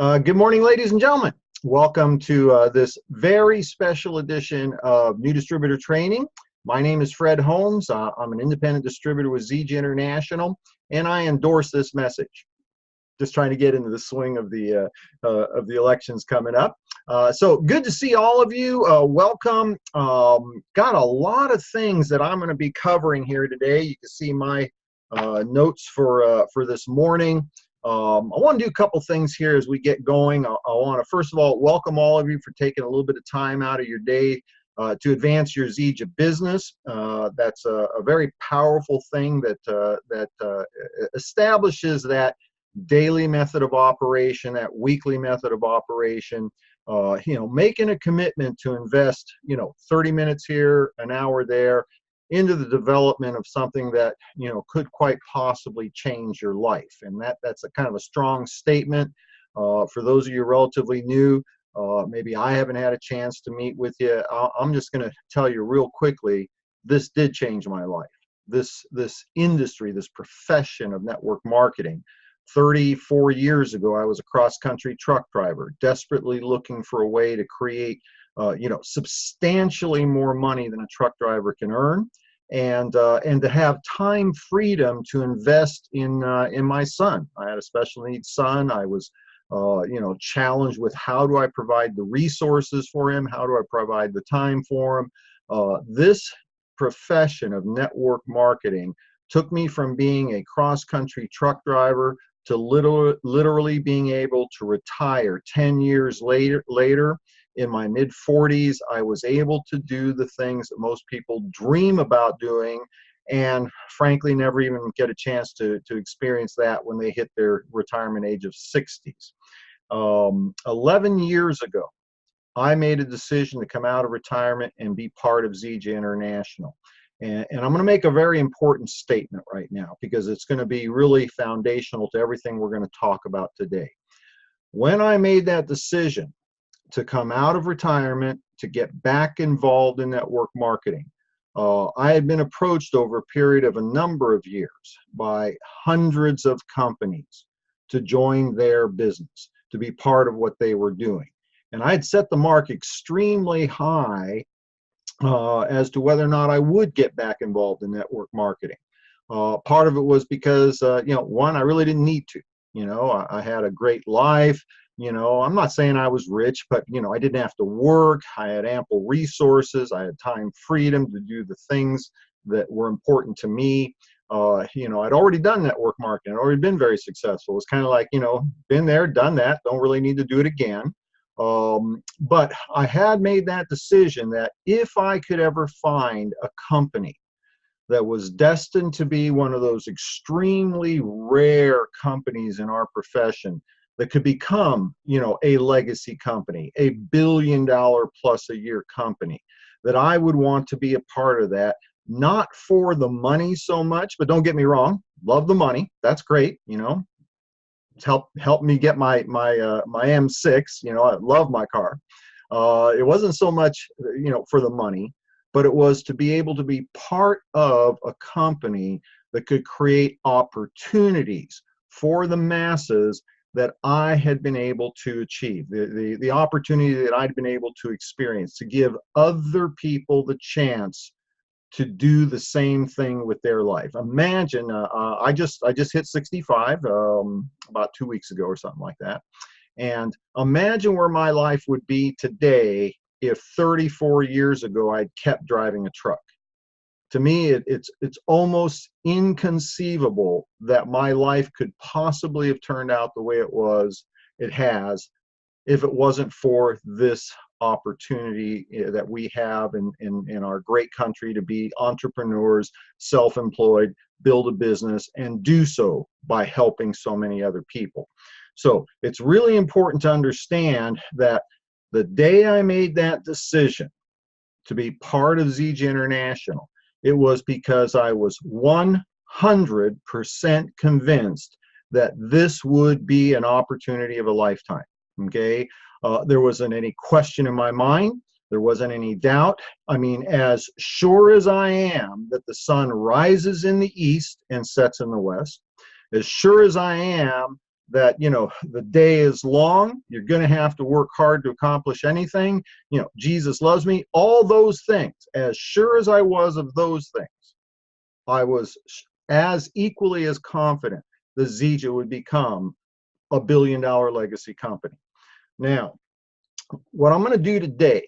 Good morning, ladies and gentlemen. Welcome to this very special edition of New Distributor Training. My name is Fred Holmes. I'm an independent distributor with ZG International, and I endorse this message. Just trying to get into the swing of the elections coming up. So good to see all of you. Welcome. Got a lot of things that I'm going to be covering here today. You can see my notes for this morning. I want to do a couple things here as we get going. I want to first of all welcome all of you for taking a little bit of time out of your day to advance your ZG business. That's a very powerful thing that establishes that daily method of operation, that weekly method of operation. Making a commitment to invest 30 minutes here, an hour there, into the development of something that could quite possibly change your life. And that's a kind of a strong statement. For those of you relatively new, maybe I haven't had a chance to meet with you. I'm just going to tell you real quickly, this did change my life. This industry, this profession of network marketing. 34 years ago, I was a cross-country truck driver, desperately looking for a way to create substantially more money than a truck driver can earn, and to have time freedom to invest in my son. I had a special needs son. I was challenged with how do I provide the resources for him? How do I provide the time for him? This profession of network marketing took me from being a cross-country truck driver to literally being able to retire 10 years later. In my mid-40s, I was able to do the things that most people dream about doing, and frankly never even get a chance to experience that when they hit their retirement age of 60s. 11 years ago, I made a decision to come out of retirement and be part of ZG International. And I'm going to make a very important statement right now because it's going to be really foundational to everything we're going to talk about today. When I made that decision to come out of retirement, to get back involved in network marketing, I had been approached over a period of a number of years by hundreds of companies to join their business, to be part of what they were doing. And I had set the mark extremely high as to whether or not I would get back involved in network marketing. Part of it was because, one, I really didn't need to. I had a great life. I'm not saying I was rich, but, I didn't have to work. I had ample resources. I had time freedom to do the things that were important to me. I'd already done network marketing. I'd already been very successful. It was kind of like, been there, done that, don't really need to do it again. But I had made that decision that if I could ever find a company that was destined to be one of those extremely rare companies in our profession that could become, a legacy company, a $1 billion plus a year company, that I would want to be a part of that, not for the money so much, but don't get me wrong, love the money. That's great. Help me get my M6. I love my car. It wasn't so much for the money, but it was to be able to be part of a company that could create opportunities for the masses that I had been able to achieve, the opportunity that I'd been able to experience, to give other people the chance to do the same thing with their life. Imagine, I just hit 65 about 2 weeks ago or something like that. And imagine where my life would be today if 34 years ago I'd kept driving a truck. To me, it's almost inconceivable that my life could possibly have turned out the way it has, if it wasn't for this opportunity that we have in our great country to be entrepreneurs, self-employed, build a business, and do so by helping so many other people. So it's really important to understand that the day I made that decision to be part of ZG International, it was because I was 100% convinced that this would be an opportunity of a lifetime. Okay, there wasn't any question in my mind. There wasn't any doubt. I mean, as sure as I am that the sun rises in the east and sets in the west, as sure as I am that, you know, the day is long, you're going to have to work hard to accomplish anything, you know, Jesus loves me, all those things. As sure as I was of those things, I was as equally as confident that Zija would become a billion-dollar legacy company. Now, what I'm going to do today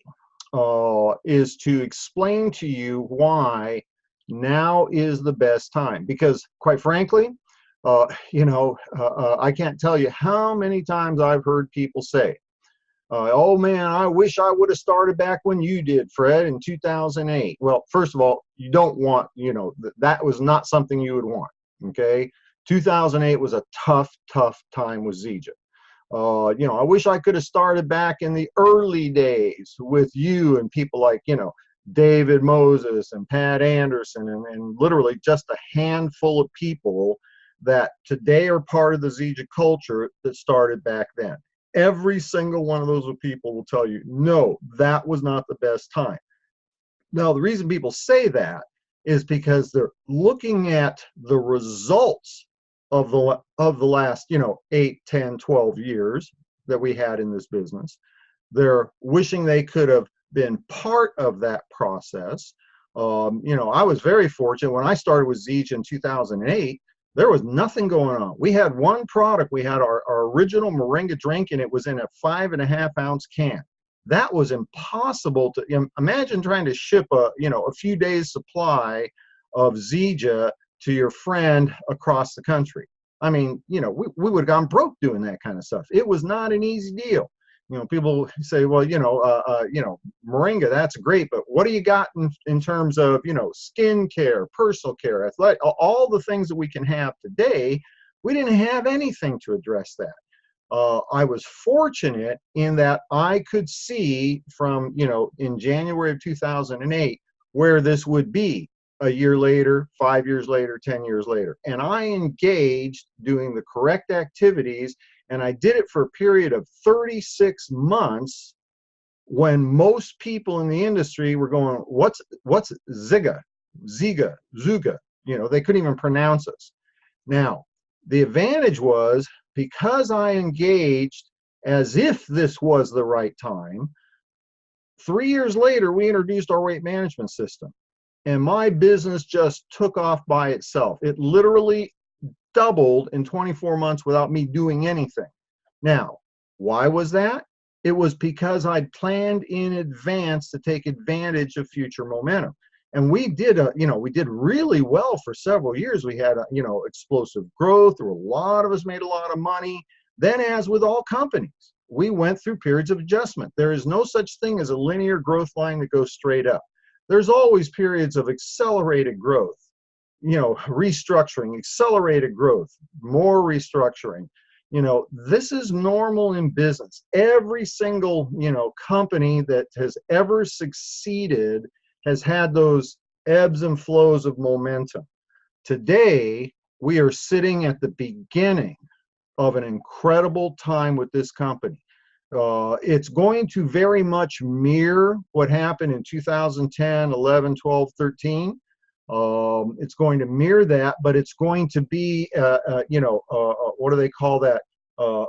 is to explain to you why now is the best time. Because quite frankly, I can't tell you how many times I've heard people say, oh man, I wish I would have started back when you did, Fred, in 2008. Well, first of all, you don't want, that was not something you would want, okay? 2008 was a tough time with Zija. I wish I could have started back in the early days with you and people like, David Moses and Pat Anderson and literally just a handful of people that today are part of the Zija culture that started back then. Every single one of those people will tell you, no, that was not the best time. Now, the reason people say that is because they're looking at the results of the last, 8, 10, 12 years that we had in this business. They're wishing they could have been part of that process. I was very fortunate when I started with Zija in 2008. There was nothing going on. We had one product. We had our original Moringa drink, and it was in a 5.5-ounce can. That was impossible to imagine trying to ship a few days supply of Zija to your friend across the country. I mean, we would have gone broke doing that kind of stuff. It was not an easy deal. People say, well, Moringa, that's great, but what do you got in terms of, skin care, personal care, athletic, all the things that we can have today? We didn't have anything to address that. I was fortunate in that I could see from, in January of 2008, where this would be a year later, 5 years later, 10 years later. And I engaged doing the correct activities. And I did it for a period of 36 months when most people in the industry were going, what's Ziga, Zuga? They couldn't even pronounce us. Now, the advantage was because I engaged as if this was the right time, 3 years later, we introduced our weight management system. And my business just took off by itself. It literally doubled in 24 months without me doing anything. Now, why was that? It was because I'd planned in advance to take advantage of future momentum. And we did, we did really well for several years. We had, explosive growth. There were a lot of us made a lot of money. Then, as with all companies, we went through periods of adjustment. There is no such thing as a linear growth line that goes straight up. There's always periods of accelerated growth. Restructuring, accelerated growth, more restructuring. This is normal in business. Every single, company that has ever succeeded has had those ebbs and flows of momentum. Today, we are sitting at the beginning of an incredible time with this company. It's going to very much mirror what happened in 2010, 11, 12, 13. It's going to mirror that, but it's going to be, what do they call that?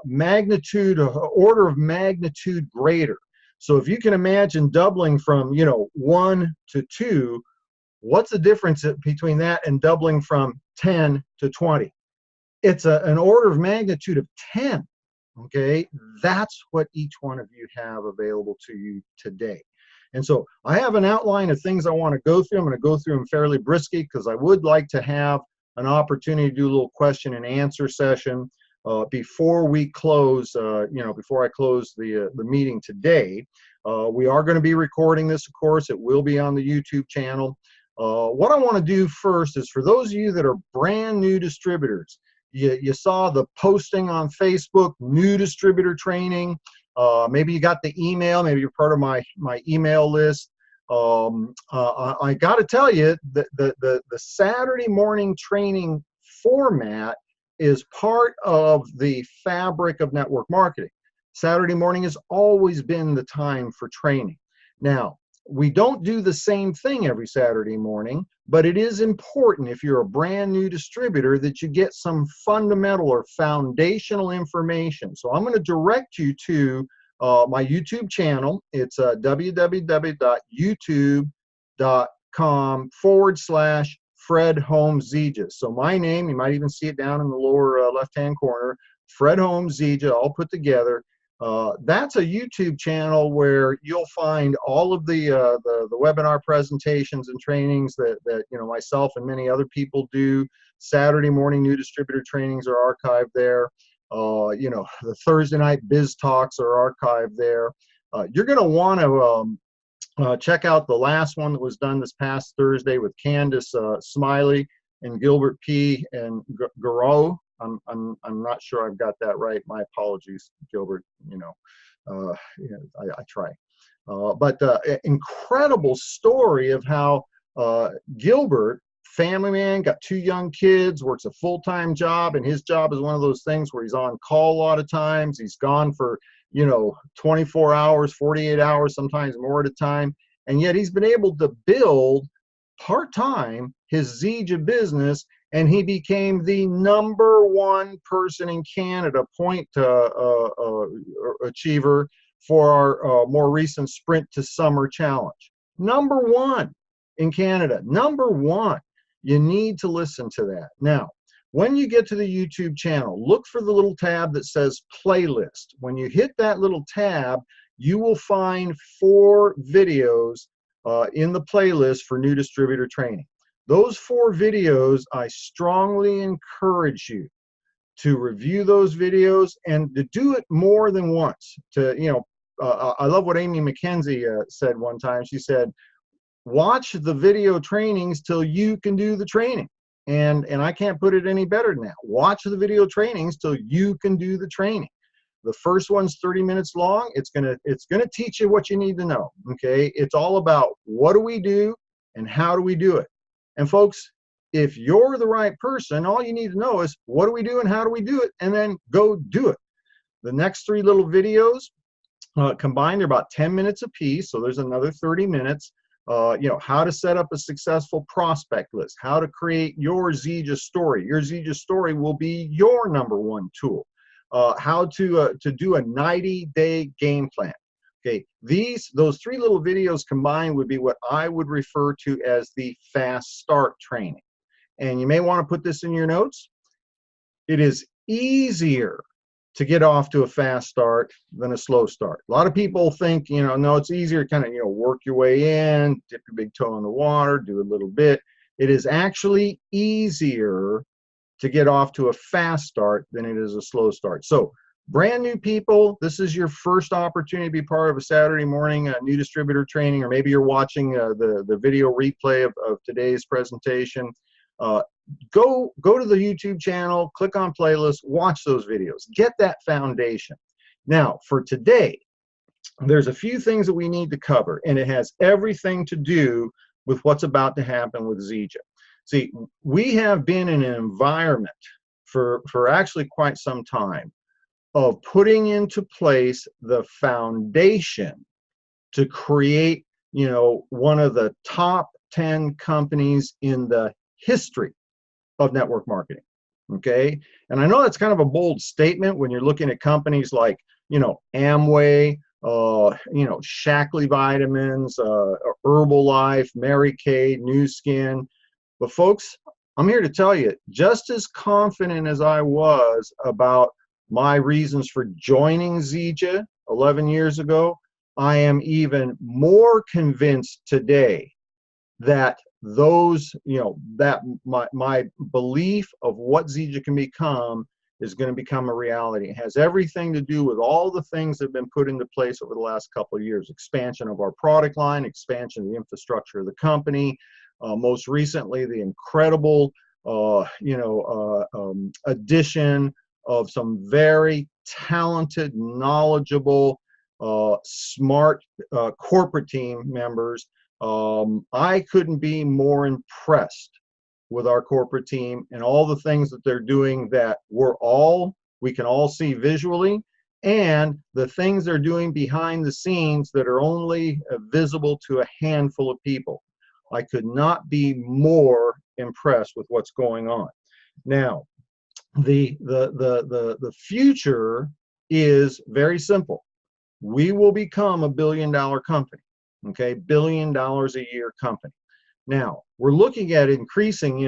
Magnitude, order of magnitude greater. So if you can imagine doubling from, 1 to 2, what's the difference between that and doubling from 10 to 20? It's an order of magnitude of 10. Okay, that's what each one of you have available to you today. And so I have an outline of things I want to go through. I'm going to go through them fairly briskly because I would like to have an opportunity to do a little question and answer session before we close, before I close the meeting today. We are going to be recording this, of course. It will be on the YouTube channel. What I want to do first is for those of you that are brand new distributors, you saw the posting on Facebook, new distributor training. Maybe you got the email. Maybe you're part of my email list. I got to tell you that the Saturday morning training format is part of the fabric of network marketing. Saturday morning has always been the time for training. Now, We don't do the same thing every Saturday morning, but it is important if you're a brand new distributor that you get some fundamental or foundational information. So I'm going to direct you to my YouTube channel. It's www.youtube.com/Fred Holmes Zija. So my name, you might even see it down in the lower left-hand corner, Fred Holmes Zija, all put together. That's a YouTube channel where you'll find all of the webinar presentations and trainings that myself and many other people do. Saturday morning new distributor trainings are archived there. The Thursday night biz talks are archived there. You're going to want to check out the last one that was done this past Thursday with Candace Smiley and Gilbert P. and Garreau. I'm not sure I've got that right. My apologies, Gilbert. I try. But incredible story of how Gilbert, family man, got 2 young kids, works a full-time job, and his job is one of those things where he's on call a lot of times. He's gone for 24 hours, 48 hours, sometimes more at a time, and yet he's been able to build part-time his Zija business, and he became the #1 person in Canada point achiever for our more recent Sprint to Summer Challenge. #1 in Canada, #1. You need to listen to that. Now, when you get to the YouTube channel, look for the little tab that says playlist. When you hit that little tab, you will find 4 videos in the playlist for new distributor training. Those 4 videos, I strongly encourage you to review those videos and to do it more than once. I love what Amy McKenzie said one time. She said, watch the video trainings till you can do the training. And I can't put it any better than that. Watch the video trainings till you can do the training. The first one's 30 minutes long. It's gonna teach you what you need to know. Okay, it's all about what do we do and how do we do it. And folks, if you're the right person, all you need to know is what do we do and how do we do it, and then go do it. The next 3 little videos combined, they're about 10 minutes apiece, so there's another 30 minutes. How to set up a successful prospect list, how to create your Zija story. Your Zija story will be your #1 tool. How to do a 90-day game plan. Okay, those 3 little videos combined would be what I would refer to as the fast start training. And you may want to put this in your notes. It is easier to get off to a fast start than a slow start. A lot of people think, no, it's easier to kind of, work your way in, dip your big toe in the water, do a little bit. It is actually easier to get off to a fast start than it is a slow start. So brand new people, this is your first opportunity to be part of a Saturday morning new distributor training, or maybe you're watching the video replay of today's presentation. Go to the YouTube channel, click on playlist, watch those videos, get that foundation. Now, for today, there's a few things that we need to cover, and it has everything to do with what's about to happen with Zija. See, we have been in an environment for actually quite some time of putting into place the foundation to create, one of the top 10 companies in the history of network marketing. Okay, and I know that's kind of a bold statement when you're looking at companies like, Amway, Shackley Vitamins, Herbalife, Mary Kay, New Skin. But folks, I'm here to tell you, just as confident as I was about my reasons for joining Zija 11 years ago, I am even more convinced today that my belief of what Zija can become is going to become a reality. It has everything to do with all the things that have been put into place over the last couple of years. Expansion of our product line, expansion of the infrastructure of the company, most recently the incredible addition of some very talented, knowledgeable, smart corporate team members. I couldn't be more impressed with our corporate team and all the things that they're doing that we can all see visually, and the things they're doing behind the scenes that are only visible to a handful of people. I could not be more impressed with what's going on. Now, the future is very simple. We will become a billion-dollar company, okay? $1 billion a year company. Now, we're looking at increasing,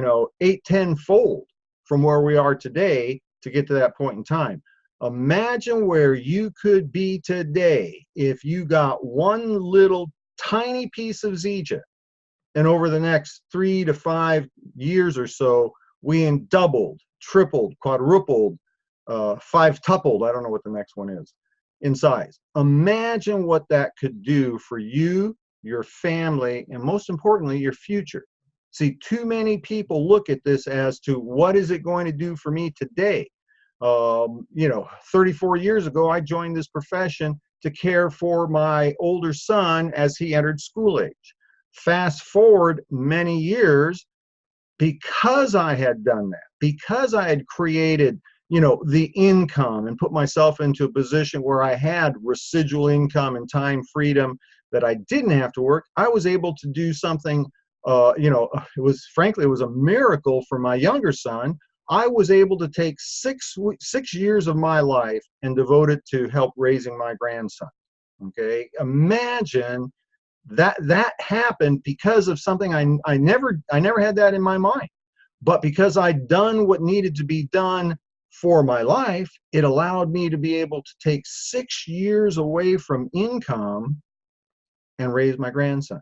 8-10-fold from where we are today to get to that point in time. Imagine where you could be today if you got one little tiny piece of Zija, and over the next 3 to 5 years or so, we doubled, tripled, quadrupled, five-tupled, I don't know what the next one is, in size. Imagine what that could do for you, your family, and most importantly, your future. See, too many people look at this as to what is it going to do for me today? 34 years ago, I joined this profession to care for my older son as he entered school age. Fast forward many years, because I had done that, because I had created, the income and put myself into a position where I had residual income and time freedom that I didn't have to work, I was able to do something, it was a miracle for my younger son. I was able to take 6 years of my life and devote it to help raising my grandson. Okay, imagine that happened because of something I never had that in my mind, but because I'd done what needed to be done for my life, it allowed me to be able to take 6 years away from income and raise my grandson.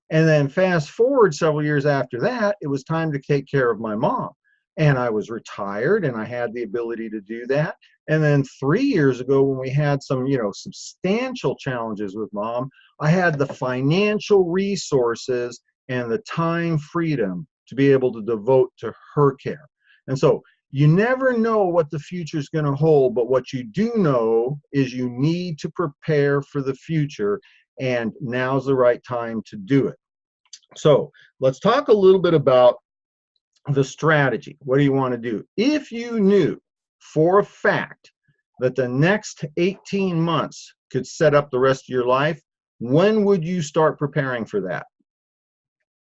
And then fast forward several years after that, it was time to take care of my mom. And I was retired and I had the ability to do that. And then 3 years ago, when we had some, substantial challenges with mom, I had the financial resources and the time freedom to be able to devote to her care. And so you never know what the future is going to hold, but what you do know is you need to prepare for the future, and now's the right time to do it. So let's talk a little bit about the strategy. What do you want to do? If you knew for a fact that the next 18 months could set up the rest of your life, when would you start preparing for that?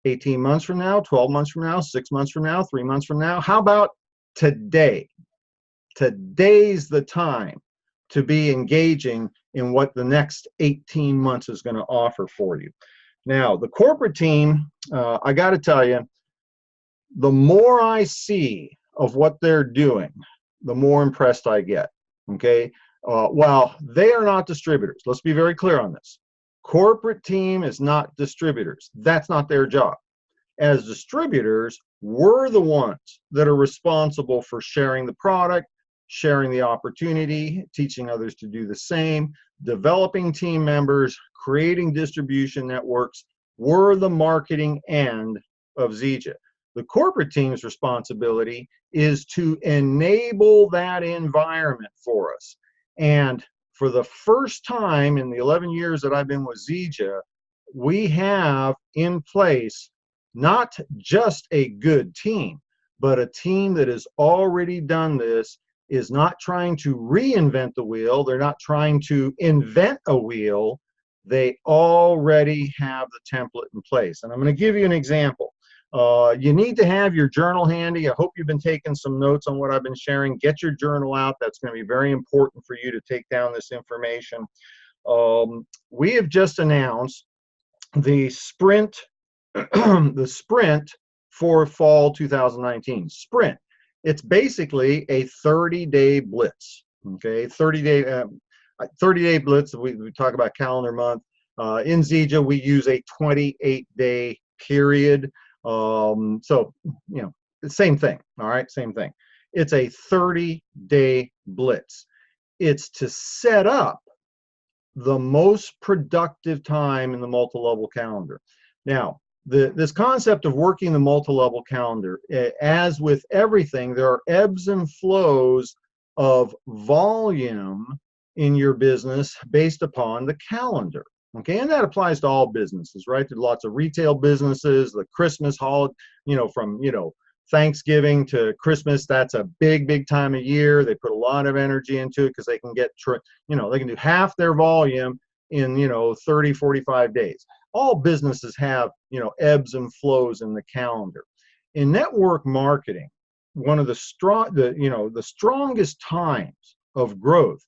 18 months from now, 12 months from now, 6 months from now, 3 months from now? How about today? Today's the time to be engaging in what the next 18 months is going to offer for you. Now, the corporate team, I got to tell you, the more I see of what they're doing, the more impressed I get, okay? While they are not distributors, let's be very clear on this. Corporate team is not distributors. That's not their job. As distributors, we're the ones that are responsible for sharing the product, sharing the opportunity, teaching others to do the same, developing team members, creating distribution networks. We're the marketing end of Zija. The corporate team's responsibility is to enable that environment for us. And for the first time in the 11 years that I've been with Zija, we have in place not just a good team, but a team that has already done this, is not trying to reinvent the wheel. They're not trying to invent a wheel. They already have the template in place. And I'm going to give you an example. You need to have your journal handy. I hope you've been taking some notes on what I've been sharing. Get your journal out. That's going to be very important for you to take down this information. We have just announced the sprint, the sprint for fall 2019. Sprint. It's basically a 30-day blitz. Okay, 30-day blitz. We talk about calendar month. In Zija, we use a 28-day period. So, the same thing, all right, same thing. It's a 30-day blitz. It's to set up the most productive time in the multi-level calendar. Now, this concept of working the multi-level calendar, as with everything, there are ebbs and flows of volume in your business based upon the calendar. Okay, and that applies to all businesses, right? There's lots of retail businesses, the Christmas holiday, from Thanksgiving to Christmas, that's a big time of year. They put a lot of energy into it because they can get, they can do half their volume in, 30, 45 days. All businesses have, ebbs and flows in the calendar. In network marketing, one of the strongest times of growth,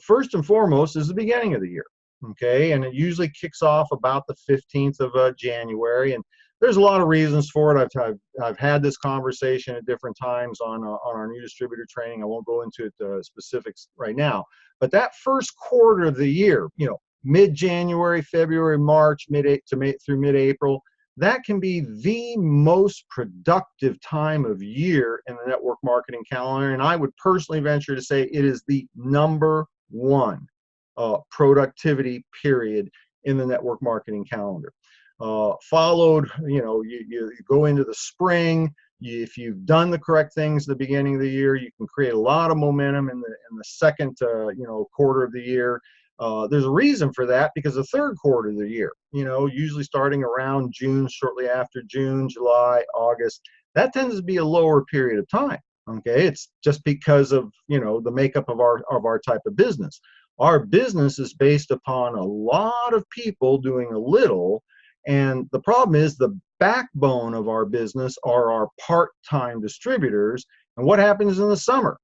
first and foremost, is the beginning of the year. Okay, and it usually kicks off about the 15th of January, and there's a lot of reasons for it. I've had this conversation at different times on our new distributor training. I won't go into it specifics right now, but that first quarter of the year, mid-January, February, March, through mid-April, that can be the most productive time of year in the network marketing calendar, and I would personally venture to say it is the number one productivity period in the network marketing calendar. Followed, you go into the spring. If you've done the correct things at the beginning of the year, you can create a lot of momentum in the second quarter of the year. There's a reason for that, because the third quarter of the year, usually starting around June, shortly after June, July, August, that tends to be a lower period of time. Okay, it's just because of the makeup of our type of business. Our business is based upon a lot of people doing a little, and the problem is the backbone of our business are our part-time distributors. And what happens in the summer?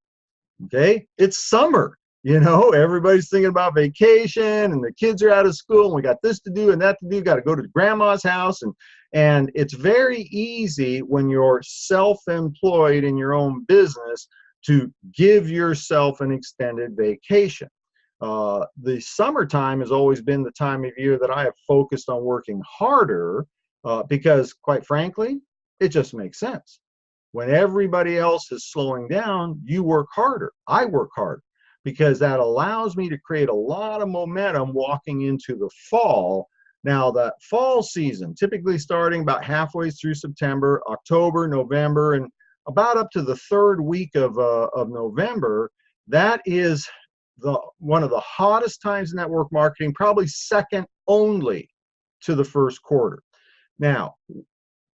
Okay, it's summer. Everybody's thinking about vacation, and the kids are out of school, and we got this to do and that to do. Got to go to grandma's house, and it's very easy when you're self-employed in your own business to give yourself an extended vacation. The summertime has always been the time of year that I have focused on working harder because, quite frankly, it just makes sense. When everybody else is slowing down, you work harder. I work harder because that allows me to create a lot of momentum walking into the fall. Now, that fall season, typically starting about halfway through September, October, November, and about up to the third week of November, that is one of the hottest times in network marketing, probably second only to the first quarter. Now,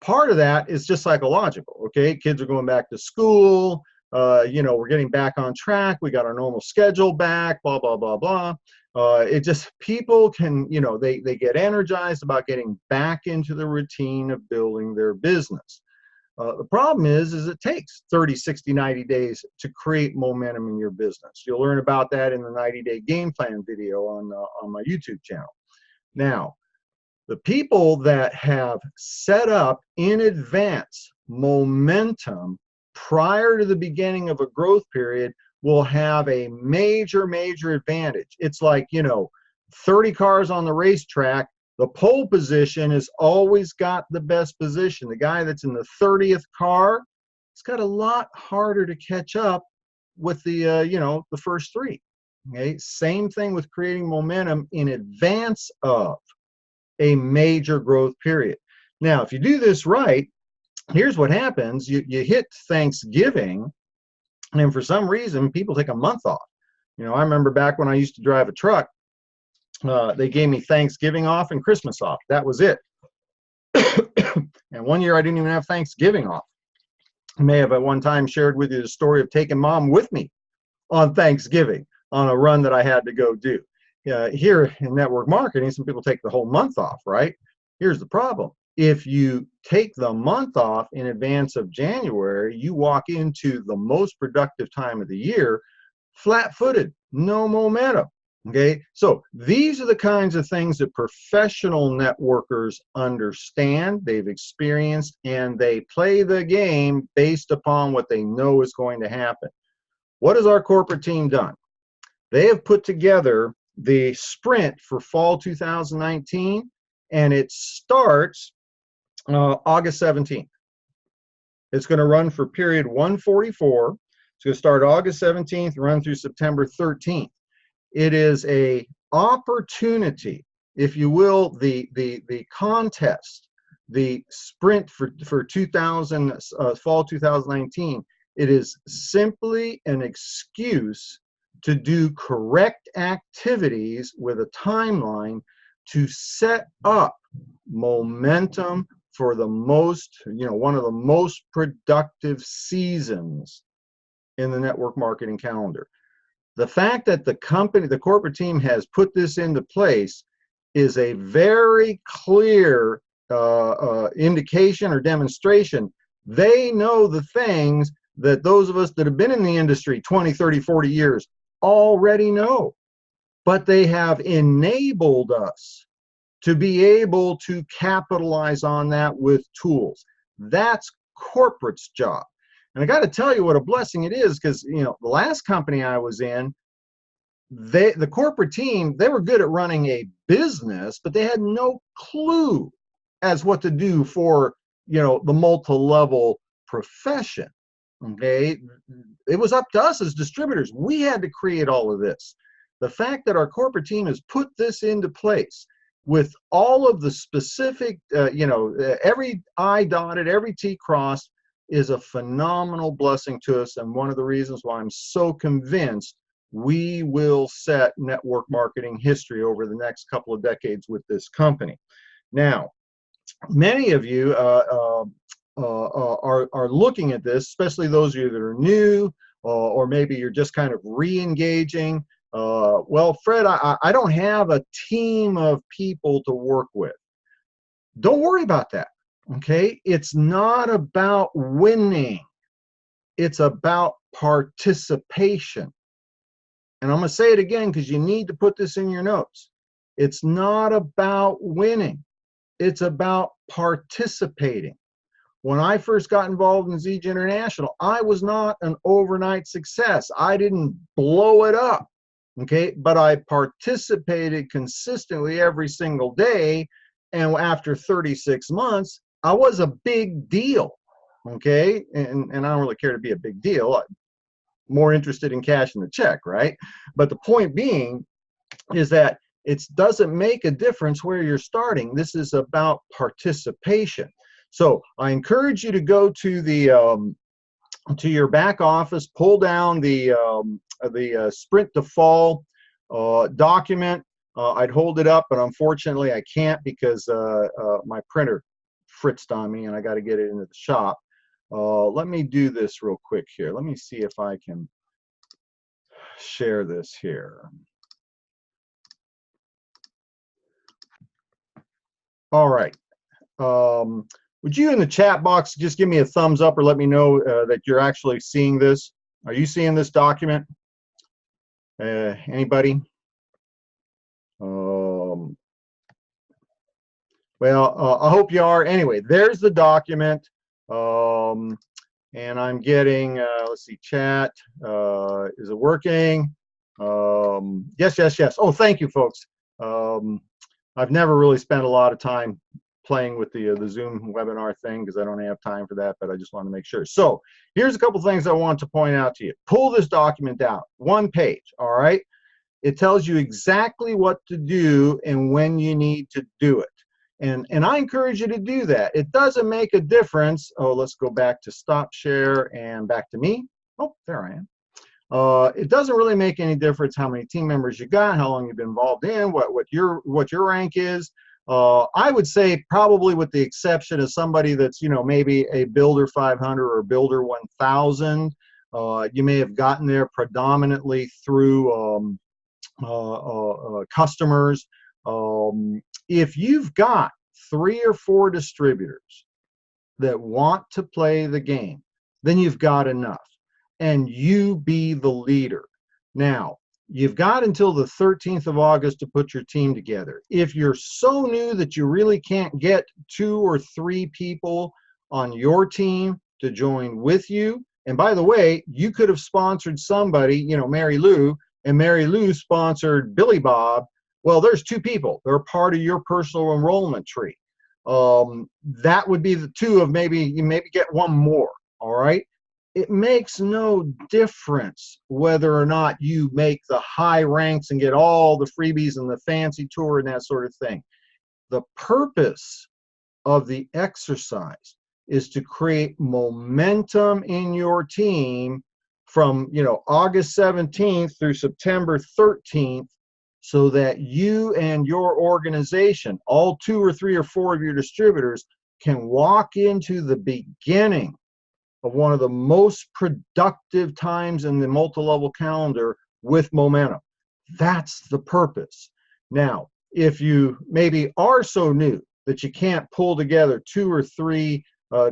part of that is just psychological. Okay, kids are going back to school. We're getting back on track. We got our normal schedule back. Blah blah blah blah. It just, people can, they get energized about getting back into the routine of building their business. The problem is it takes 30, 60, 90 days to create momentum in your business. You'll learn about that in the 90-day game plan video on my YouTube channel. Now, the people that have set up in advance momentum prior to the beginning of a growth period will have a major advantage. It's like, 30 cars on the racetrack. The pole position has always got the best position. The guy that's in the 30th car, it's got a lot harder to catch up with the first three. Okay, same thing with creating momentum in advance of a major growth period. Now, if you do this right, here's what happens. You hit Thanksgiving, and for some reason, people take a month off. I remember back when I used to drive a truck, they gave me Thanksgiving off and Christmas off. That was it. And one year I didn't even have Thanksgiving off. I may have at one time shared with you the story of taking mom with me on Thanksgiving on a run that I had to go do. Here in network marketing, some people take the whole month off, right? Here's the problem. If you take the month off in advance of January, you walk into the most productive time of the year flat-footed, no momentum. Okay, so these are the kinds of things that professional networkers understand, they've experienced, and they play the game based upon what they know is going to happen. What has our corporate team done? They have put together the sprint for fall 2019, and it starts August 17th. It's going to run for period 144. It's going to start August 17th, run through September 13th. It is a opportunity, if you will, the contest, the sprint for fall 2019. It is simply an excuse to do correct activities with a timeline to set up momentum for the most, one of the most productive seasons in the network marketing calendar. The fact that the corporate team has put this into place is a very clear indication or demonstration. They know the things that those of us that have been in the industry 20, 30, 40 years already know. But they have enabled us to be able to capitalize on that with tools. That's corporate's job. And I got to tell you what a blessing it is, because the last company I was in, the corporate team, they were good at running a business, but they had no clue as what to do for the multi-level profession. Okay, it was up to us as distributors. We had to create all of this. The fact that our corporate team has put this into place with all of the specific, every I dotted, every T crossed, is a phenomenal blessing to us, and one of the reasons why I'm so convinced we will set network marketing history over the next couple of decades with this company. Now, many of you are looking at this, especially those of you that are new, or maybe you're just kind of re-engaging. Well, Fred, I don't have a team of people to work with. Don't worry about that. Okay, it's not about winning, it's about participation. And I'm going to say it again because you need to put this in your notes. It's not about winning, it's about participating. When I first got involved in ZJ International, I was not an overnight success. I didn't blow it up, okay, but I participated consistently every single day, and after 36 months, I was a big deal, okay? And I don't really care to be a big deal. I'm more interested in cashing the check, right? But the point being is that it doesn't make a difference where you're starting. This is about participation. So I encourage you to go to the to your back office, pull down the Sprint to Fall document. I'd hold it up, but unfortunately I can't because my printer fritzed on me and I got to get it into the shop. Let me do this real quick here. Let me see if I can share this here. All right. Would you in the chat box just give me a thumbs up or let me know that you're actually seeing this? Are you seeing this document? Anybody? Well, I hope you are. Anyway, there's the document. And I'm getting, let's see, chat. Is it working? Yes, yes, yes. Oh, thank you, folks. I've never really spent a lot of time playing with the Zoom webinar thing because I don't have time for that, but I just want to make sure. So here's a couple things I want to point out to you. Pull this document out, one page, all right? It tells you exactly what to do and when you need to do it. And I encourage you to do that. It doesn't make a difference. Oh, let's go back to stop share and back to me. Oh, there I am. It doesn't really make any difference how many team members you got, how long you've been involved in, what your rank is. I would say probably with the exception of somebody that's, maybe a Builder 500 or Builder 1000, you may have gotten there predominantly through customers. If you've got 3 or 4 distributors that want to play the game, then you've got enough, and you be the leader. Now, you've got until the 13th of August to put your team together. If you're so new that you really can't get 2 or 3 people on your team to join with you, and by the way, you could have sponsored somebody, Mary Lou, and Mary Lou sponsored Billy Bob. Well, there's 2 people. They're part of your personal enrollment tree. That would be the 2 of you maybe get 1 more, all right? It makes no difference whether or not you make the high ranks and get all the freebies and the fancy tour and that sort of thing. The purpose of the exercise is to create momentum in your team from August 17th through September 13th, so that you and your organization, all 2 or 3 or 4 of your distributors, can walk into the beginning of one of the most productive times in the multi-level calendar with momentum. That's the purpose. Now, if you maybe are so new that you can't pull together 2 or 3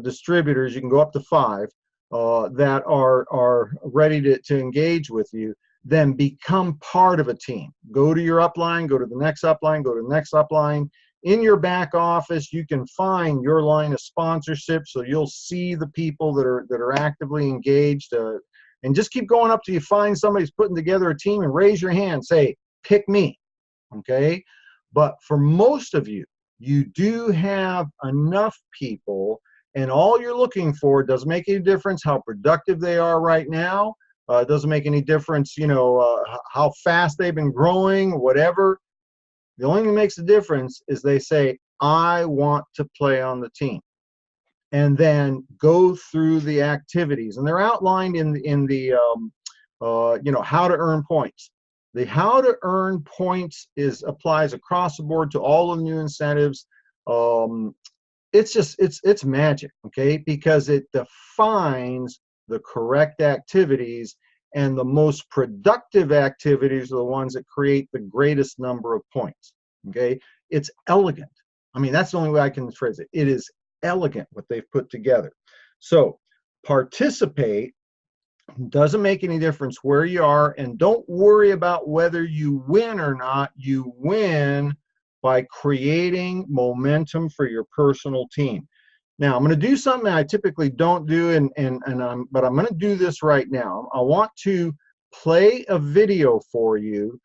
distributors, you can go up to 5 that are ready to engage with you, then become part of a team. Go to your upline, go to the next upline, go to the next upline. In your back office, you can find your line of sponsorship, so you'll see the people that are actively engaged, and just keep going up till you find somebody who's putting together a team, and raise your hand, say, pick me, okay? But for most of you, you do have enough people, and all you're looking for, doesn't make any difference how productive they are right now. It doesn't make any difference, you know, how fast they've been growing, whatever. The only thing that makes a difference is they say, I want to play on the team. And then go through the activities. And they're outlined in the you know, how to earn points. The how to earn points applies across the board to all the new incentives. It's just, it's magic, okay? Because it defines the correct activities, and the most productive activities are the ones that create the greatest number of points, okay? It's elegant. I mean, that's the only way I can phrase it. It is elegant what they've put together. So participate. Doesn't make any difference where you are, and don't worry about whether you win or not. You win by creating momentum for your personal team. Now, I'm going to do something I typically don't do, but I'm going to do this right now. I want to play a video for you.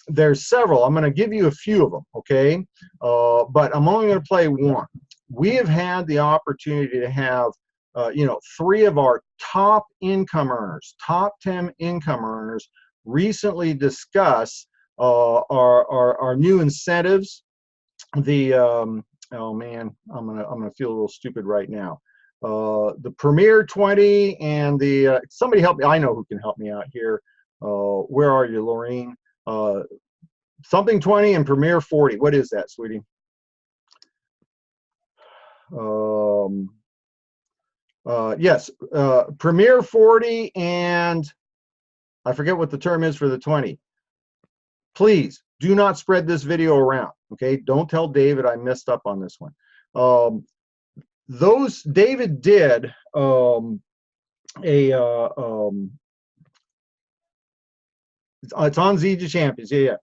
There's several. I'm going to give you a few of them, okay? But I'm only going to play one. We have had the opportunity to have, you know, 3 of our top income earners, top 10 income earners, recently discuss our new incentives. The oh man, I'm gonna feel a little stupid right now. The Premier 20 and the somebody help me. I know who can help me out here. Where are you, Lorraine? Something 20 and Premier 40. What is that, sweetie? Yes, Premier 40, and I forget what the term is for the 20. Please do not spread this video around, okay? Don't tell David I messed up on this one. David did it's on Zija Champions, yeah.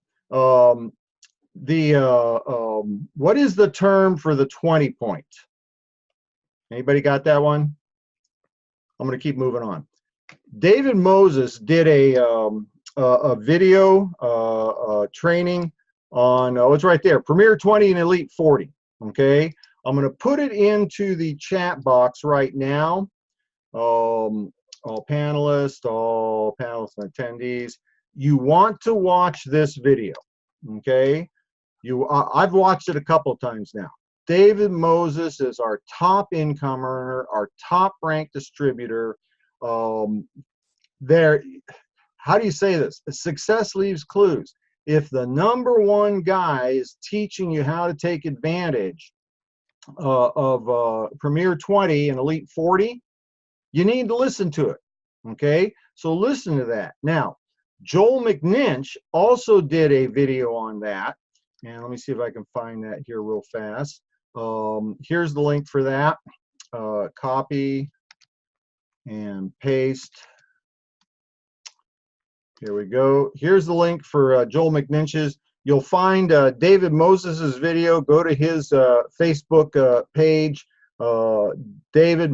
What is the term for the 20 point? Anybody got that one? I'm going to keep moving on. David Moses did a video training on, it's right there, Premier 20 and Elite 40, okay? I'm going to put it into the chat box right now. All panelists and attendees, you want to watch this video, okay? I've watched it a couple of times now. David Moses is our top income earner, our top ranked distributor. How do you say this? Success leaves clues. If the #1 guy is teaching you how to take advantage of Premier 20 and Elite 40, you need to listen to it, okay? So listen to that. Now, Joel McNinch also did a video on that, and let me see if I can find that here real fast. Here's the link for that. Copy and paste. Here we go. Here's the link for Joel McNinch's. You'll find David Moses's video. Go to his Facebook page, at David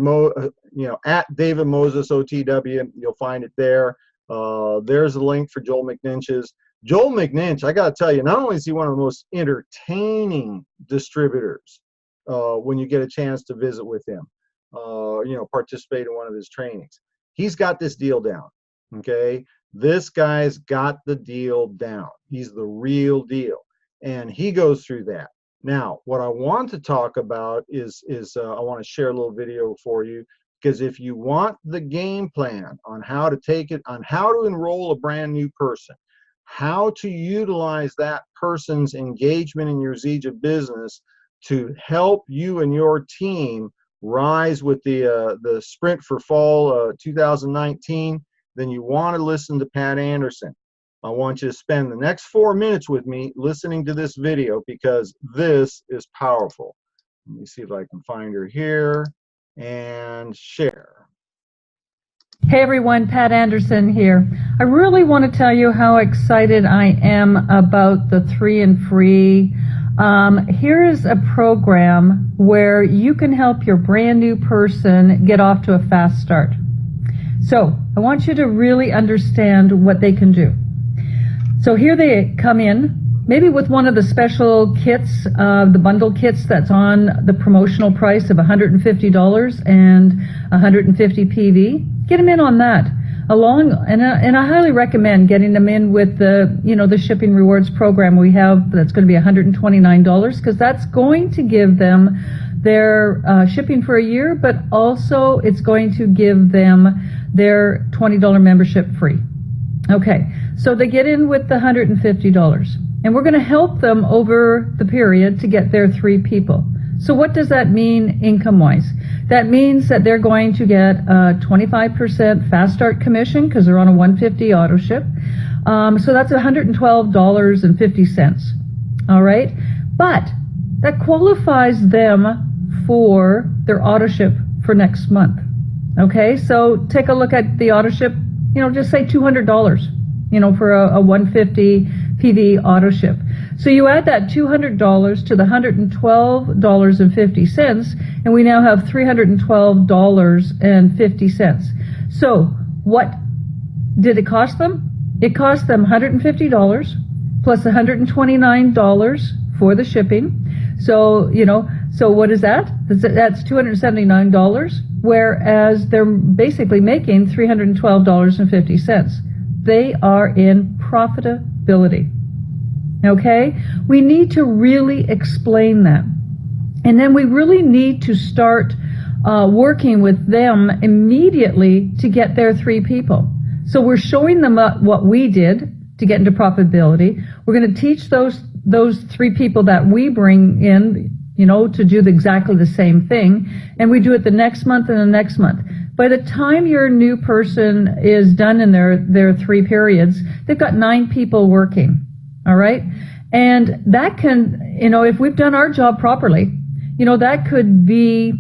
Moses OTW. You'll find it there. There's a link for Joel McNinch's. Joel McNinch, I got to tell you, not only is he one of the most entertaining distributors when you get a chance to visit with him, participate in one of his trainings, he's got this deal down, okay? This guy's got the deal down. He's the real deal, and he goes through that. Now, what I want to talk about is I want to share a little video for you, because if you want the game plan on how to take it, on how to enroll a brand new person, how to utilize that person's engagement in your Zija business to help you and your team rise with the sprint for fall 2019, then you want to listen to Pat Anderson. I want you to spend the next 4 minutes with me listening to this video, because this is powerful. Let me see if I can find her here and share. Hey everyone, Pat Anderson here. I really want to tell you how excited I am about the 3 and Free. Here's a program where you can help your brand new person get off to a fast start. So I want you to really understand what they can do. So here they come in, maybe with one of the special kits, the bundle kits that's on the promotional price of $150 and 150 PV. Get them in on that. And I highly recommend getting them in with the, the shipping rewards program we have that's going to be $129, because that's going to give them their shipping for a year, but also it's going to give them their $20 membership free. Okay, so they get in with the $150, and we're going to help them over the period to get their 3 people. So what does that mean income-wise? That means that they're going to get a 25% fast start commission because they're on a 150 auto ship. So that's $112.50. All right, but that qualifies them for their auto ship for next month. Okay, so take a look at the auto ship. Just say $200. For a 150 PV auto ship. So you add that $200 to the $112.50, and we now have $312.50. So what did it cost them? It cost them $150 plus $129 for the shipping. So, so what is that? That's $279, whereas they're basically making $312.50. They are in profitability. Okay? We need to really explain that. And then we really need to start working with them immediately to get their 3 people. So we're showing them what we did to get into profitability. We're going to teach those 3 people that we bring in, to do exactly the same thing. And we do it the next month and the next month. By the time your new person is done in their 3 periods, they've got 9 people working. All right? And that can, if we've done our job properly, that could be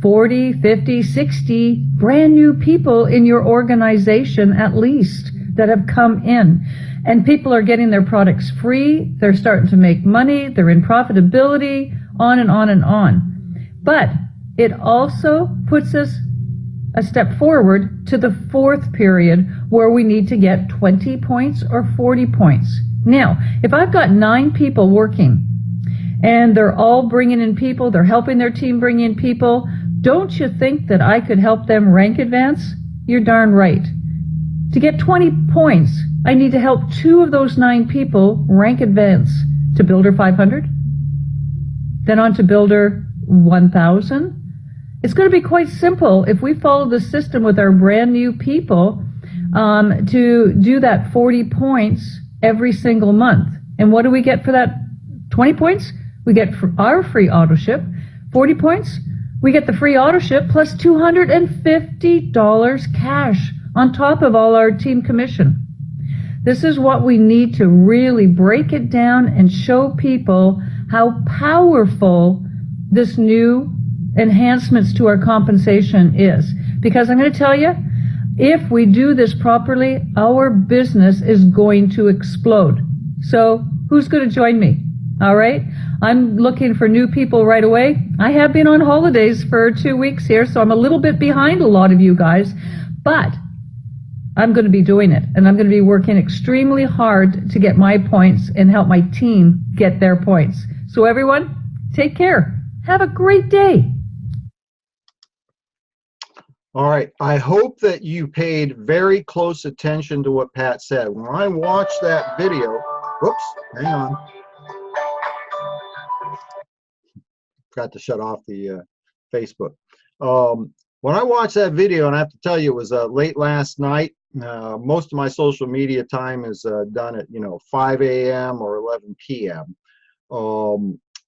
40, 50, 60 brand new people in your organization at least that have come in. And people are getting their products free, they're starting to make money, they're in profitability, on and on and on. But it also puts us a step forward to the 4th period where we need to get 20 points or 40 points. Now, if I've got 9 people working and they're all bringing in people, they're helping their team bring in people, don't you think that I could help them rank advance? You're darn right. To get 20 points, I need to help 2 of those 9 people rank advance to Builder 500, then on to Builder 1000. It's going to be quite simple if we follow the system with our brand new people to do that 40 points every single month. And what do we get for that 20 points? We get our free auto ship. 40 points, we get the free auto ship plus $250 cash on top of all our team commission. This is what we need to really break it down and show people how powerful this new enhancements to our compensation is. Because I'm going to tell you, if we do this properly, our business is going to explode. So who's going to join me? All right? I'm looking for new people right away. I have been on holidays for 2 weeks here, so I'm a little bit behind a lot of you guys, but I'm going to be doing it, and I'm going to be working extremely hard to get my points and help my team get their points. So everyone, take care. Have a great day. All right, I hope that you paid very close attention to what Pat said. When I watched that video, whoops, hang on. Forgot to shut off the Facebook. When I watched that video, and I have to tell you, it was late last night. Most of my social media time is done at 5 a.m. or 11 p.m.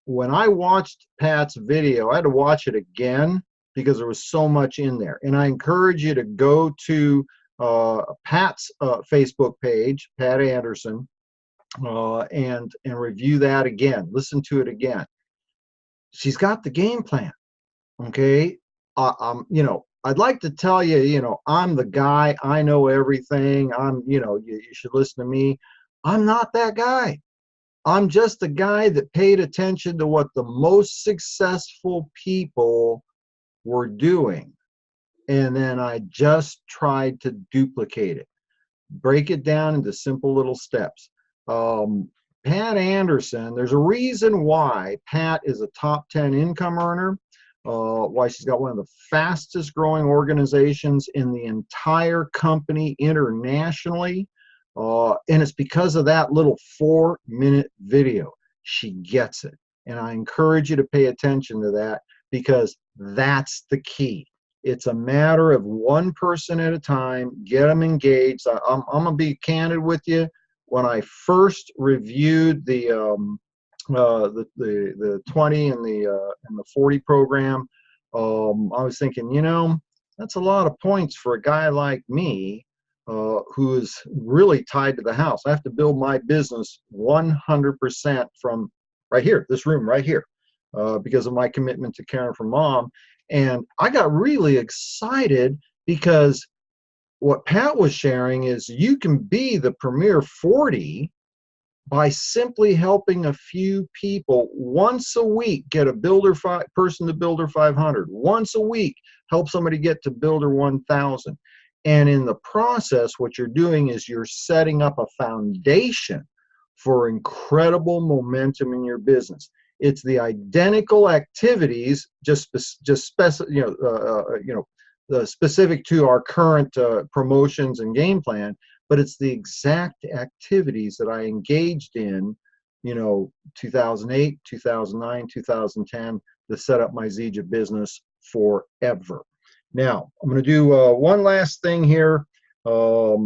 when I watched Pat's video, I had to watch it again because there was so much in there. And I encourage you to go to Pat's Facebook page, Pat Anderson, and review that again. Listen to it again. She's got the game plan. Okay. I'd like to tell you, I'm the guy, I know everything. You should listen to me. I'm not that guy. I'm just the guy that paid attention to what the most successful people were doing. And then I just tried to duplicate it, break it down into simple little steps. Pat Anderson, there's a reason why Pat is a top 10 income earner, why she's got one of the fastest growing organizations in the entire company internationally. And it's because of that little 4-minute video. She gets it. And I encourage you to pay attention to that because that's the key. It's a matter of one person at a time, get them engaged. I'm going to be candid with you. When I first reviewed the 20 and the 40 program, I was thinking, that's a lot of points for a guy like me who is really tied to the house. I have to build my business 100% from right here, this room right here, because of my commitment to caring for mom. And I got really excited because what Pat was sharing is you can be the premier 40 by simply helping a few people once a week get a person to builder 500. Once a week, help somebody get to builder 1,000. And in the process, what you're doing is you're setting up a foundation for incredible momentum in your business. It's the identical activities, specific to our current promotions and game plan, but it's the exact activities that I engaged in, 2008, 2009, 2010 to set up my Zija business forever. Now, I'm going to do one last thing here. Let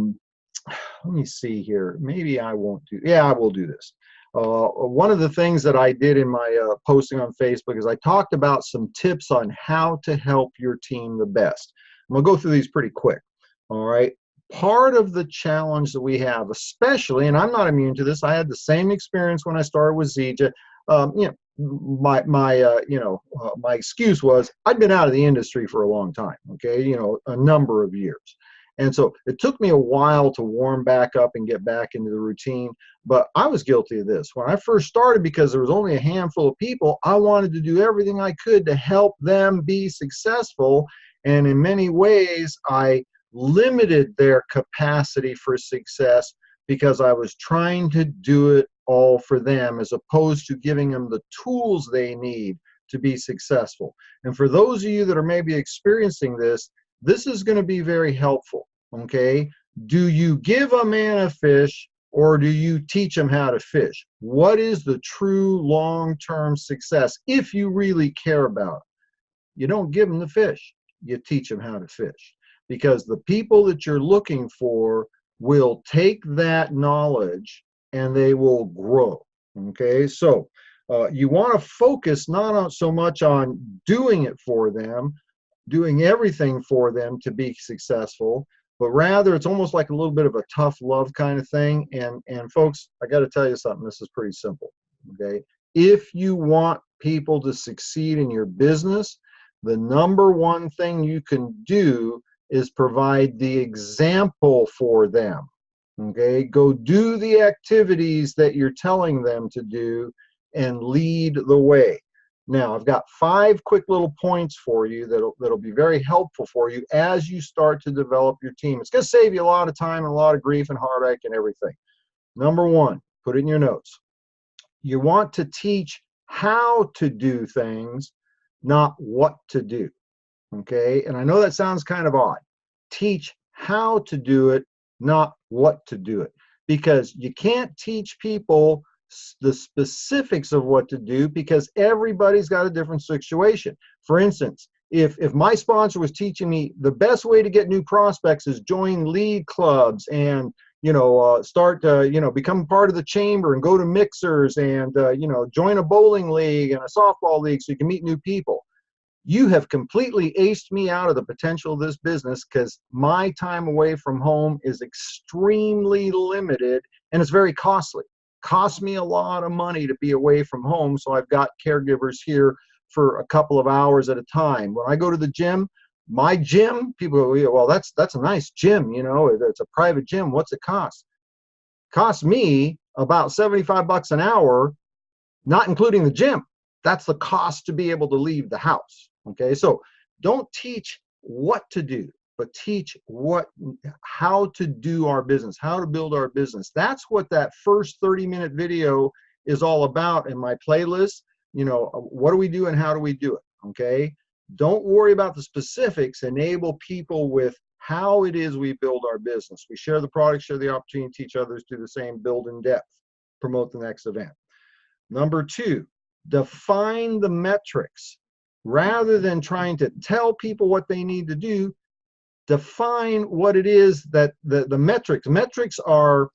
me see here. Maybe I won't do, yeah, I will do this. One of the things that I did in my posting on Facebook is I talked about some tips on how to help your team the best. I'm going to go through these pretty quick. All right. Part of the challenge that we have, especially, and I'm not immune to this, I had the same experience when I started with Zija. My excuse was I'd been out of the industry for a long time, okay, a number of years. And so it took me a while to warm back up and get back into the routine, but I was guilty of this. When I first started, because there was only a handful of people, I wanted to do everything I could to help them be successful. And in many ways, I limited their capacity for success because I was trying to do it all for them as opposed to giving them the tools they need to be successful. And for those of you that are maybe experiencing this, this is going to be very helpful, okay? Do you give a man a fish or do you teach him how to fish? What is the true long-term success if you really care about it? You don't give him the fish, you teach him how to fish. Because the people that you're looking for will take that knowledge and they will grow, okay? So you want to focus not so much on doing it for them, doing everything for them to be successful, but rather it's almost like a little bit of a tough love kind of thing. And folks, I got to tell you something, this is pretty simple, okay? If you want people to succeed in your business, the number one thing you can do is provide the example for them, okay? Go do the activities that you're telling them to do and lead the way. Now, I've got 5 quick little points for you that'll be very helpful for you as you start to develop your team. It's going to save you a lot of time and a lot of grief and heartache and everything. Number 1, put it in your notes. You want to teach how to do things, not what to do, okay? And I know that sounds kind of odd. Teach how to do it, not what to do it, because you can't teach people the specifics of what to do because everybody's got a different situation. For instance, if my sponsor was teaching me the best way to get new prospects is join lead clubs and start become part of the chamber and go to mixers and join a bowling league and a softball league so you can meet new people. You have completely aced me out of the potential of this business, because my time away from home is extremely limited and it's very costly. Costs me a lot of money to be away from home, so I've got caregivers here for a couple of hours at a time. When I go to the gym, my gym, people go, well, that's a nice gym, it's a private gym. What's it cost? Costs me about 75 bucks an hour, not including the gym. That's the cost to be able to leave the house. Okay, so don't teach what to do, but teach how to do our business, how to build our business. That's what that first 30-minute video is all about in my playlist. What do we do and how do we do it? Okay, don't worry about the specifics. Enable people with how it is we build our business. We share the product, share the opportunity, teach others, do the same, build in depth, promote the next event. Number 2, define the metrics. Rather than trying to tell people what they need to do, define what it is that the metrics. Metrics are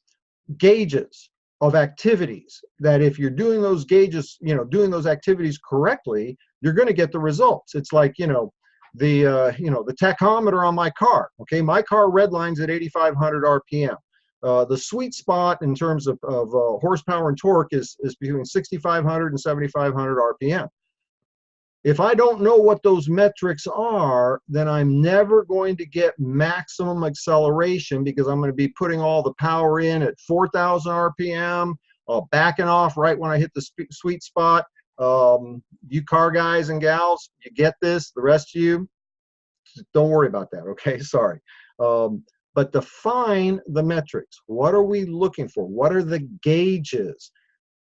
gauges of activities that if you're doing those gauges, doing those activities correctly, you're going to get the results. It's like, the tachometer on my car. Okay, my car redlines at 8,500 RPM. The sweet spot in terms of horsepower and torque is between 6,500 and 7,500 RPM. If I don't know what those metrics are, then I'm never going to get maximum acceleration, because I'm going to be putting all the power in at 4,000 RPM, backing off right when I hit the sweet spot. You car guys and gals, you get this. The rest of you, don't worry about that, okay? Sorry. But define the metrics. What are we looking for? What are the gauges?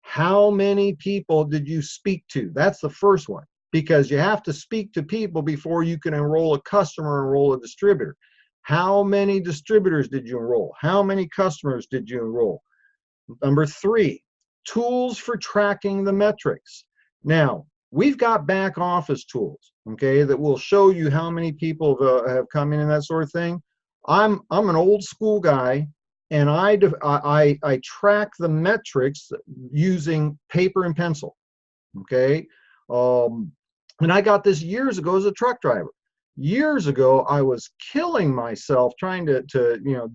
How many people did you speak to? That's the first one, because you have to speak to people before you can enroll a customer, enroll a distributor. How many distributors did you enroll? How many customers did you enroll? Number 3, tools for tracking the metrics. Now, we've got back office tools, okay, that will show you how many people have come in and that sort of thing. I'm an old school guy, and I track the metrics using paper and pencil, okay? And I got this years ago as a truck driver. Years ago, I was killing myself trying to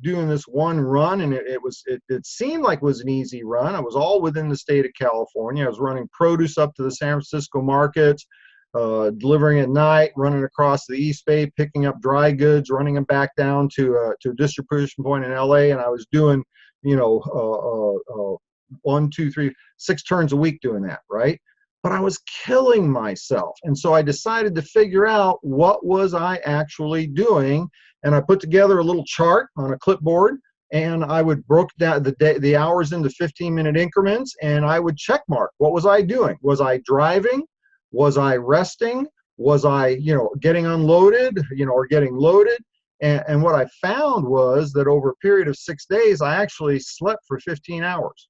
doing this one run, and it seemed like it was an easy run. I was all within the state of California. I was running produce up to the San Francisco markets, delivering at night, running across the East Bay, picking up dry goods, running them back down to a distribution point in LA, and I was doing 1, 2, 3, 6 turns a week doing that, right? But I was killing myself. And so I decided to figure out what was I actually doing. And I put together a little chart on a clipboard, and I would broke down the hours into 15-minute increments, and I would check mark. What was I doing? Was I driving? Was I resting? Was I, getting unloaded, or getting loaded? And what I found was that over a period of 6 days, I actually slept for 15 hours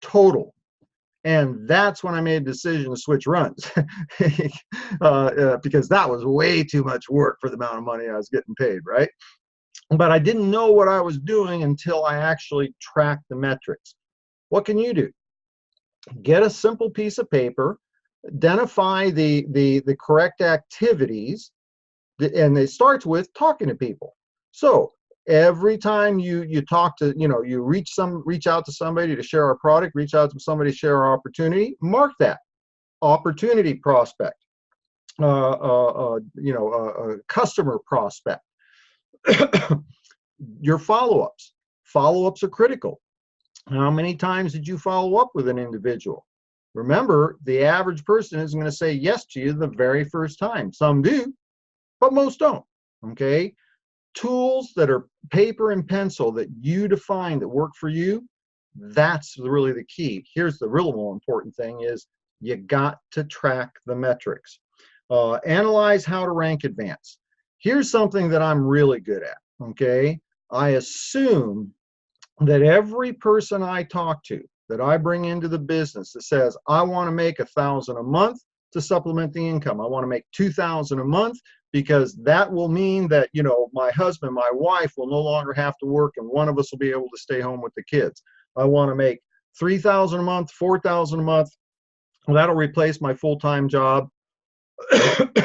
total. And that's when I made a decision to switch runs, because that was way too much work for the amount of money I was getting paid, right? But I didn't know what I was doing until I actually tracked the metrics. What can you do? Get a simple piece of paper, identify the correct activities, and it starts with talking to people. So every time you talk to, you reach out to somebody to share our product, reach out to somebody to share our opportunity, mark that opportunity prospect, customer prospect. Your follow-ups are critical. How many times did you follow up with an individual? Remember, the average person isn't going to say yes to you the very first time. Some do, but most don't, okay? Tools that are paper and pencil that you define that work for you, that's really the key. Here's the real more important thing is you got to track the metrics. Analyze how to rank advance. Here's something that I'm really good at, okay? I assume that every person I talk to, that I bring into the business that says, I want to make $1,000 a month to supplement the income. I want to make $2,000 a month because that will mean that, you know, my husband, my wife will no longer have to work, and one of us will be able to stay home with the kids. I want to make $3,000 a month, $4,000 a month. Well, that'll replace my full-time job,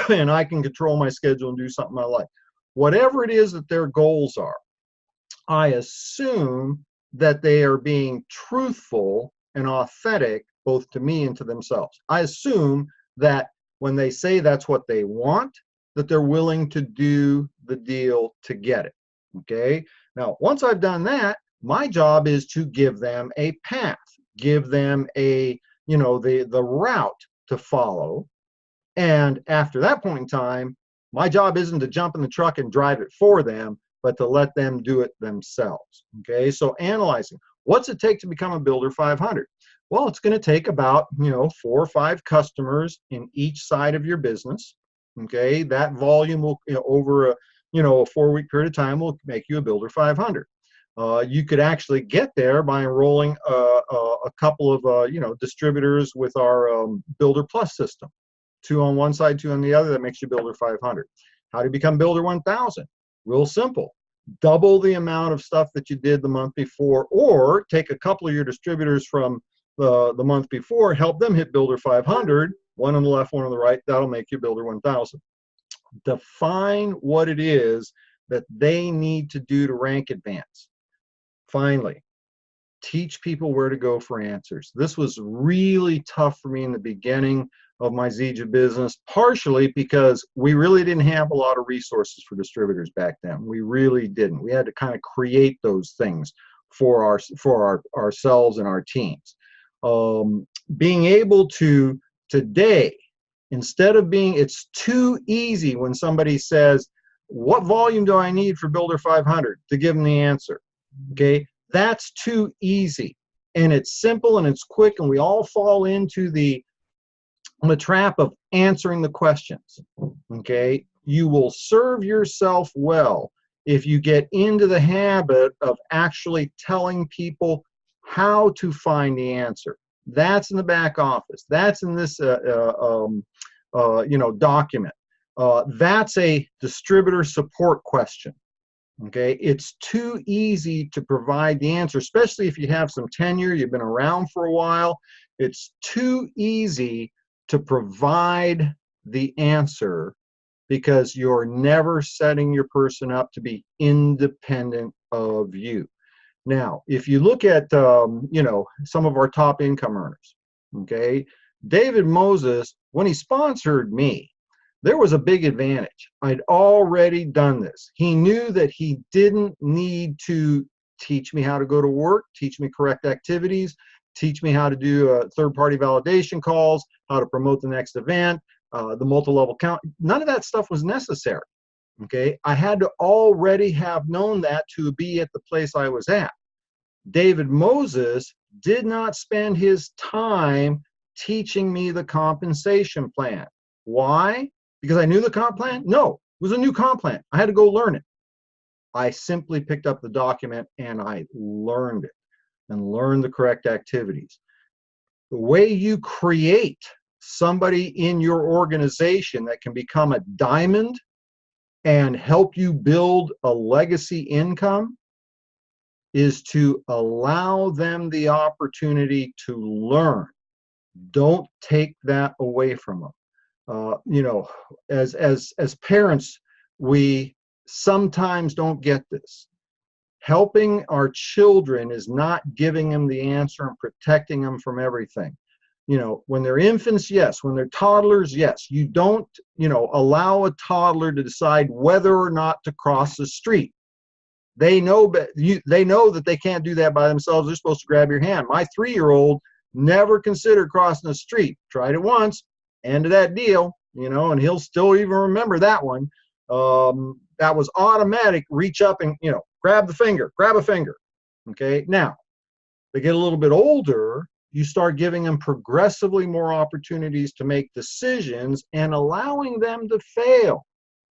and I can control my schedule and do something I like. Whatever it is that their goals are, I assume that they are being truthful and authentic both to me and to themselves. I assume that when they say that's what they want, that they're willing to do the deal to get it. Okay. Now, once I've done that, my job is to give them a path, give them a, you know, the route to follow. And after that point in time, my job isn't to jump in the truck and drive it for them, but to let them do it themselves. Okay. So analyzing, what's it take to become a Builder 500? Well, it's going to take about, you know, 4 or 5 customers in each side of your business. Okay. That volume will, you know, over a, you know, a 4-week period of time will make you a Builder 500. You could actually get there by enrolling a couple of, you know, distributors with our Builder Plus system. 2 on one side, 2 on the other. That makes you Builder 500. How do you become Builder 1000? Real simple. Double the amount of stuff that you did the month before, or take a couple of your distributors from the month before, help them hit Builder 500, one on the left, one on the right. That'll make you Builder 1000. Define what it is that they need to do to rank advance. Finally, teach people where to go for answers. This was really tough for me in the beginning of my Zija business, partially because we really didn't have a lot of resources for distributors back then. We really didn't. We had to kind of create those things for ourselves and our teams. Being able to today, instead of being, it's too easy when somebody says, what volume do I need for Builder 500, to give them the answer. Okay, that's too easy, and it's simple and it's quick, and we all fall into the trap of answering the questions. Okay, you will serve yourself well if you get into the habit of actually telling people how to find the answer. That's in the back office. That's in this you know, document. That's a distributor support question. Okay, it's too easy to provide the answer, especially if you have some tenure, you've been around for a while. It's too easy to provide the answer because you're never setting your person up to be independent of you. Now, if you look at, you know, some of our top income earners, okay, David Moses, when he sponsored me, there was a big advantage. I'd already done this. He knew that he didn't need to teach me how to go to work, teach me correct activities, teach me how to do third-party validation calls, how to promote the next event, the multi-level count. None of that stuff was necessary. Okay, I had to already have known that to be at the place I was at. David Moses did not spend his time teaching me the compensation plan. Why? Because I knew the comp plan? No, it was a new comp plan. I had to go learn it. I simply picked up the document and I learned it and learned the correct activities. The way you create somebody in your organization that can become a diamond and help you build a legacy income is to allow them the opportunity to learn. Don't take that away from them. You know, as parents, we sometimes don't get this. Helping our children is not giving them the answer and protecting them from everything. You know, when they're infants, yes. When they're toddlers, yes. You don't, you know, allow a toddler to decide whether or not to cross the street. They know, they know that they can't do that by themselves. They're supposed to grab your hand. My 3-year-old never considered crossing the street. Tried it once. End of that deal, you know, and he'll still even remember that one. That was automatic. Reach up and, you know, grab a finger. Okay. Now, they get a little bit older, you start giving them progressively more opportunities to make decisions and allowing them to fail.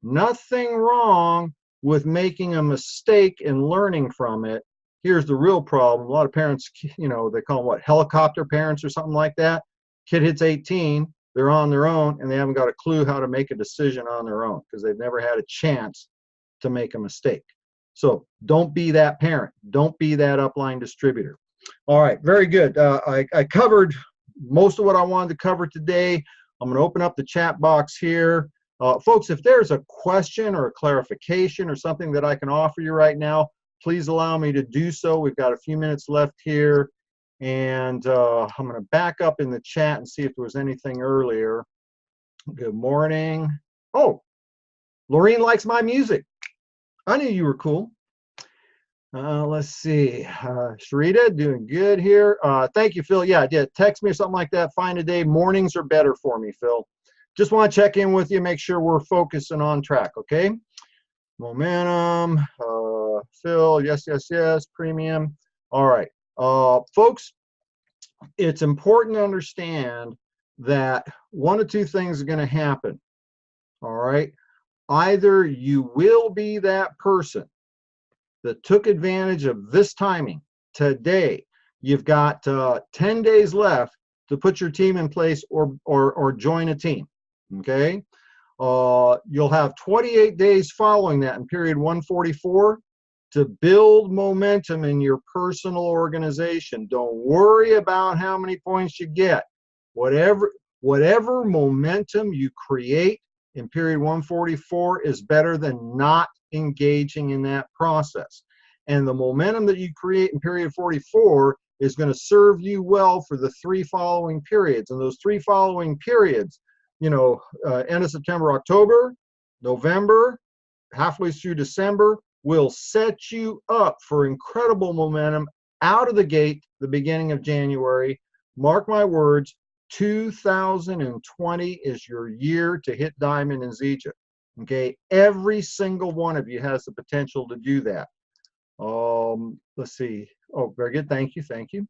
Nothing wrong with making a mistake and learning from it. Here's the real problem. A lot of parents, you know, they call them what, helicopter parents or something like that. Kid hits 18. they're on their own and they haven't got a clue how to make a decision on their own because they've never had a chance to make a mistake. So don't be that parent. Don't be that upline distributor. All right, very good. I covered most of what I wanted to cover today. I'm going to open up the chat box here. Folks, if there's a question or a clarification or something that I can offer you right now, please allow me to do so. We've got a few minutes left here. And I'm going to back up in the chat and see if there was anything earlier. Good morning. Oh, Lorene likes my music. I knew you were cool. Let's see. Sharita, doing good here. Thank you, Phil. Yeah, text me or something like that. Find a day. Mornings are better for me, Phil. Just want to check in with you, make sure we're focused and on track, okay? Momentum, Phil, yes, yes, yes, premium. All right. Folks, it's important to understand that one of two things are going to happen, all right? Either you will be that person that took advantage of this timing today. You've got 10 days left to put your team in place or join a team, okay? You'll have 28 days following that in period 144 to build momentum in your personal organization. Don't worry about how many points you get. Whatever momentum you create in period 144 is better than not engaging in that process. And the momentum that you create in period 44 is going to serve you well for the 3 following periods. And those 3 following periods, you know, end of September, October, November, halfway through December, will set you up for incredible momentum out of the gate, the beginning of January. Mark my words, 2020 is your year to hit diamond in Zija. Okay, every single one of you has the potential to do that. Let's see. Oh, very good. Thank you. Thank you.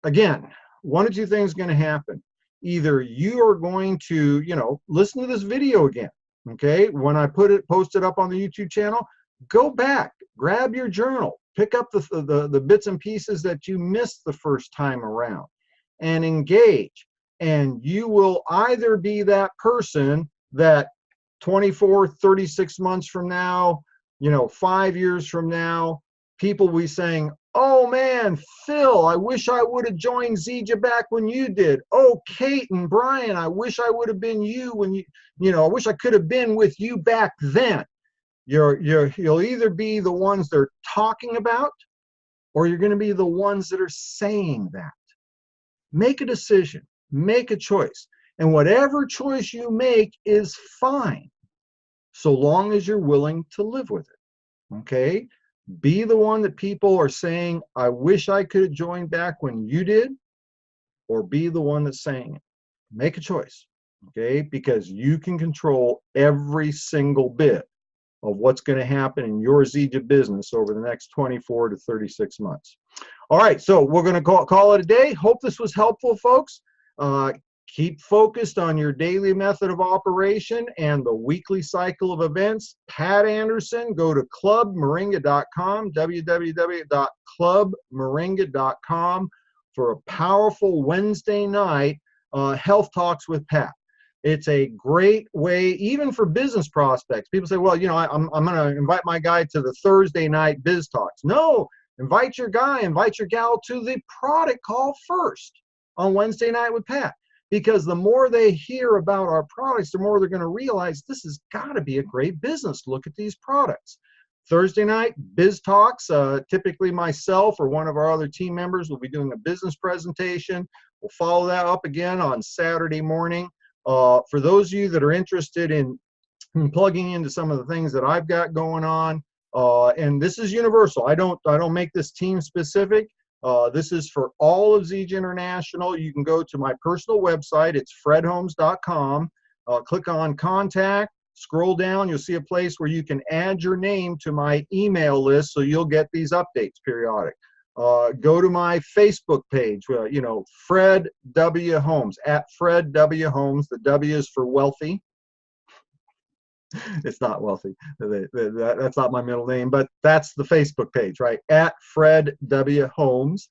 Again, one of two things is going to happen. Either you are going to, you know, listen to this video again. Okay, when I post it up on the YouTube channel, go back, grab your journal, pick up the bits and pieces that you missed the first time around, and engage. And you will either be that person that 24, 36 months from now, you know, 5 years from now, people will be saying, oh man, Phil, I wish I would have joined Zija back when you did. Oh, Kate and Brian, I wish I would have been you when you know, I wish I could have been with you back then. You'll either be the ones they're talking about, or you're going to be the ones that are saying that. Make a decision, make a choice. And whatever choice you make is fine, so long as you're willing to live with it, okay? Be the one that people are saying, I wish I could have joined back when you did, or be the one that's saying it. Make a choice, okay? Because you can control every single bit of what's going to happen in your Zija business over the next 24 to 36 months. All right, so we're going to call it a day. Hope this was helpful, folks. Keep focused on your daily method of operation and the weekly cycle of events. Pat Anderson, go to clubmoringa.com, www.clubmoringa.com for a powerful Wednesday night health talks with Pat. It's a great way, even for business prospects. People say, well, you know, I'm going to invite my guy to the Thursday night biz talks. No, invite your guy, invite your gal to the product call first on Wednesday night with Pat. Because the more they hear about our products, the more they're going to realize this has got to be a great business. Look at these products. Thursday night, Biz Talks. Typically myself or one of our other team members will be doing a business presentation. We'll follow that up again on Saturday morning. For those of you that are interested in plugging into some of the things that I've got going on, and this is universal. I don't make this team specific. This is for all of Zija International. You can go to my personal website. It's fredholmes.com. Click on contact, scroll down. You'll see a place where you can add your name to my email list so you'll get these updates periodic. Go to my Facebook page, you know, Fred W. Holmes, at Fred W. Holmes. The W is for wealthy. It's not wealthy. That's not my middle name, but that's the Facebook page, right? At Fred W. Holmes.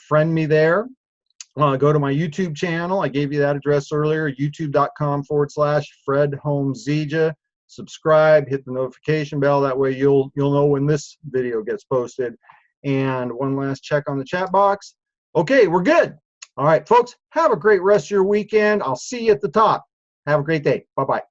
Friend me there. Go to my YouTube channel. I gave you that address earlier, youtube.com/Fred Holmes Zija. Subscribe, hit the notification bell. That way you'll know when this video gets posted. And one last check on the chat box. Okay, we're good. All right, folks, have a great rest of your weekend. I'll see you at the top. Have a great day. Bye-bye.